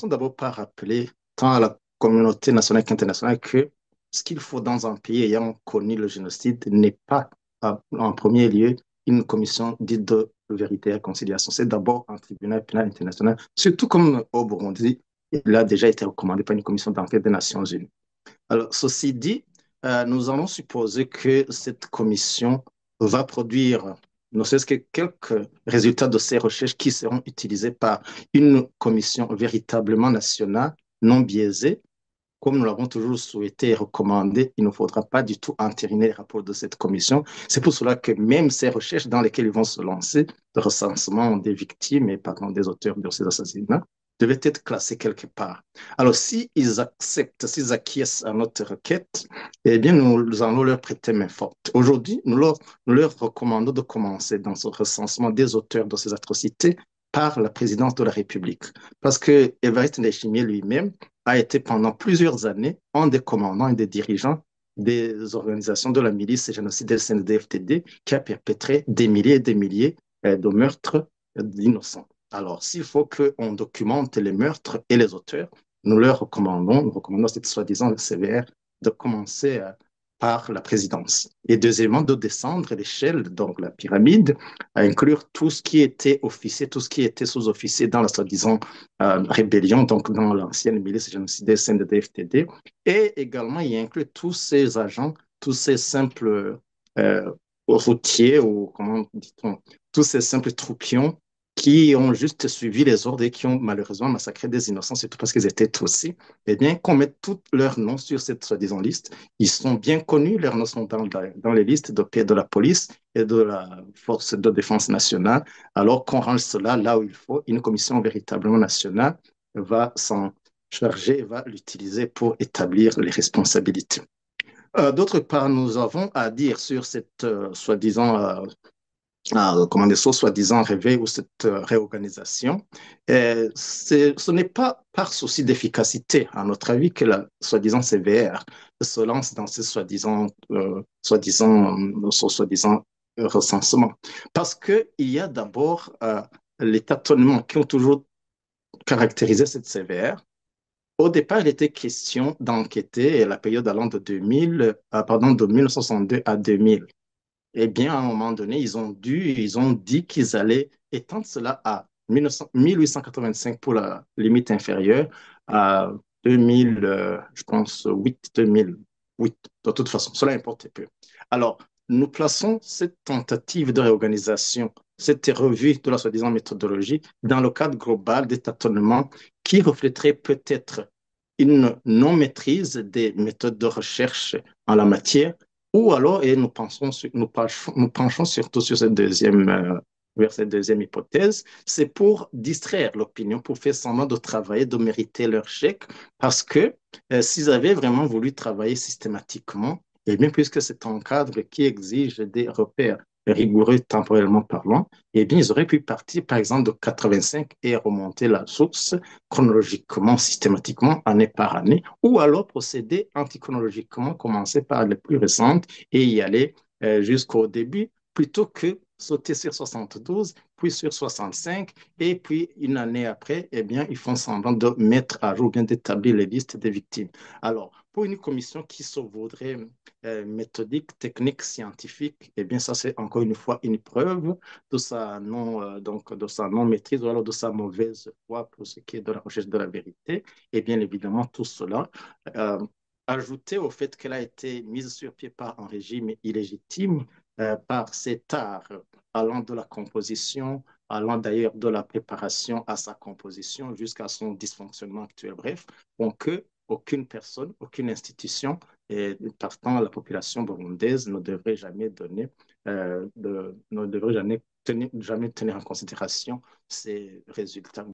commençons d'abord par rappeler tant à la communauté nationale qu'internationale que ce qu'il faut dans un pays ayant connu le génocide n'est pas, en premier lieu, une commission dite de vérité et réconciliation. C'est d'abord un tribunal pénal international, surtout comme au Burundi, il a déjà été recommandé par une commission d'enquête des Nations Unies. Alors, ceci dit, nous allons supposer que cette commission va produire, ne serait-ce que quelques résultats de ces recherches qui seront utilisés par une commission véritablement nationale, non biaisée. Comme nous l'avons toujours souhaité et recommandé, il ne faudra pas du tout entériner les rapports de cette commission. C'est pour cela que même ces recherches dans lesquelles ils vont se lancer, le recensement des victimes et pardon, des auteurs de ces assassinats, devaient être classées quelque part. Alors, s'ils acceptent, s'ils acquiescent à notre requête, eh bien, nous allons leur prêter main forte. Aujourd'hui, nous leur recommandons de commencer dans ce recensement des auteurs de ces atrocités par la présidence de la République. Parce que Évariste Ndayishimiye lui-même a été pendant plusieurs années un des commandants et des dirigeants des organisations de la milice génocidaire CNDD-FDD qui a perpétré des milliers et des milliers de meurtres d'innocents. Alors, s'il faut qu'on documente les meurtres et les auteurs, nous recommandons cette soi-disant CVR de commencer par la présidence. Et deuxièmement, de descendre l'échelle, donc la pyramide, à inclure tout ce qui était officier, tout ce qui était sous-officier dans la soi-disant rébellion, donc dans l'ancienne milice génocidaire CNDD-FDD, et également y inclut tous ces agents, tous ces simples routiers, ou comment dit-on, tous ces simples troupions qui ont juste suivi les ordres et qui ont malheureusement massacré des innocents, surtout parce qu'ils étaient aussi, eh bien, qu'on mette tous leurs noms sur cette soi-disant liste. Ils sont bien connus, leurs noms sont dans les listes de la police et de la force de défense nationale, alors qu'on range cela là où il faut. Une commission véritablement nationale va s'en charger et va l'utiliser pour établir les responsabilités. D'autre part, nous avons à dire sur cette soi-disant comment dire, soi-disant réveil ou cette réorganisation. Ce n'est pas par souci d'efficacité, à notre avis, que la soi-disant CVR se lance dans ce soi-disant recensement. Parce qu'il y a d'abord les tâtonnements qui ont toujours caractérisé cette CVR. Au départ, il était question d'enquêter la période allant de 2000, pardon, de 1962 à 2000. Eh bien, à un moment donné, ils ont dit qu'ils allaient étendre cela à 1885 pour la limite inférieure, à 2000, je pense, 2008. De toute façon, cela importe peu. Alors, nous plaçons cette tentative de réorganisation, cette revue de la soi-disant méthodologie, dans le cadre global des tâtonnements qui reflèterait peut-être une non-maîtrise des méthodes de recherche en la matière ou alors, et nous penchons surtout sur cette vers cette deuxième hypothèse, c'est pour distraire l'opinion, pour faire semblant de travailler, de mériter leur chèque, parce que s'ils avaient vraiment voulu travailler systématiquement, et bien puisque c'est un cadre qui exige des repères rigoureux temporellement parlant, eh bien ils auraient pu partir par exemple de 85 et remonter la source chronologiquement, systématiquement, année par année, ou alors procéder antichronologiquement, commencer par les plus récentes et y aller jusqu'au début, plutôt que sauter sur 72, puis sur 65, et puis une année après, eh bien, ils font semblant de mettre à jour, bien d'établir les listes des victimes. Alors, pour une commission qui se voudrait méthodique, technique, scientifique, eh bien, ça, c'est encore une fois une preuve de sa donc, de sa non-maîtrise ou alors de sa mauvaise foi pour ce qui est de la recherche de la vérité. Et bien évidemment, tout cela, euh, ajouté au fait qu'elle a été mise sur pied par un régime illégitime, par cet art allant de la composition, allant d'ailleurs de la préparation à sa composition jusqu'à son dysfonctionnement actuel. Bref, donc que aucune personne, aucune institution, et partant la population burundaise ne devrait jamais donner, ne devrait jamais tenir en considération ces résultats.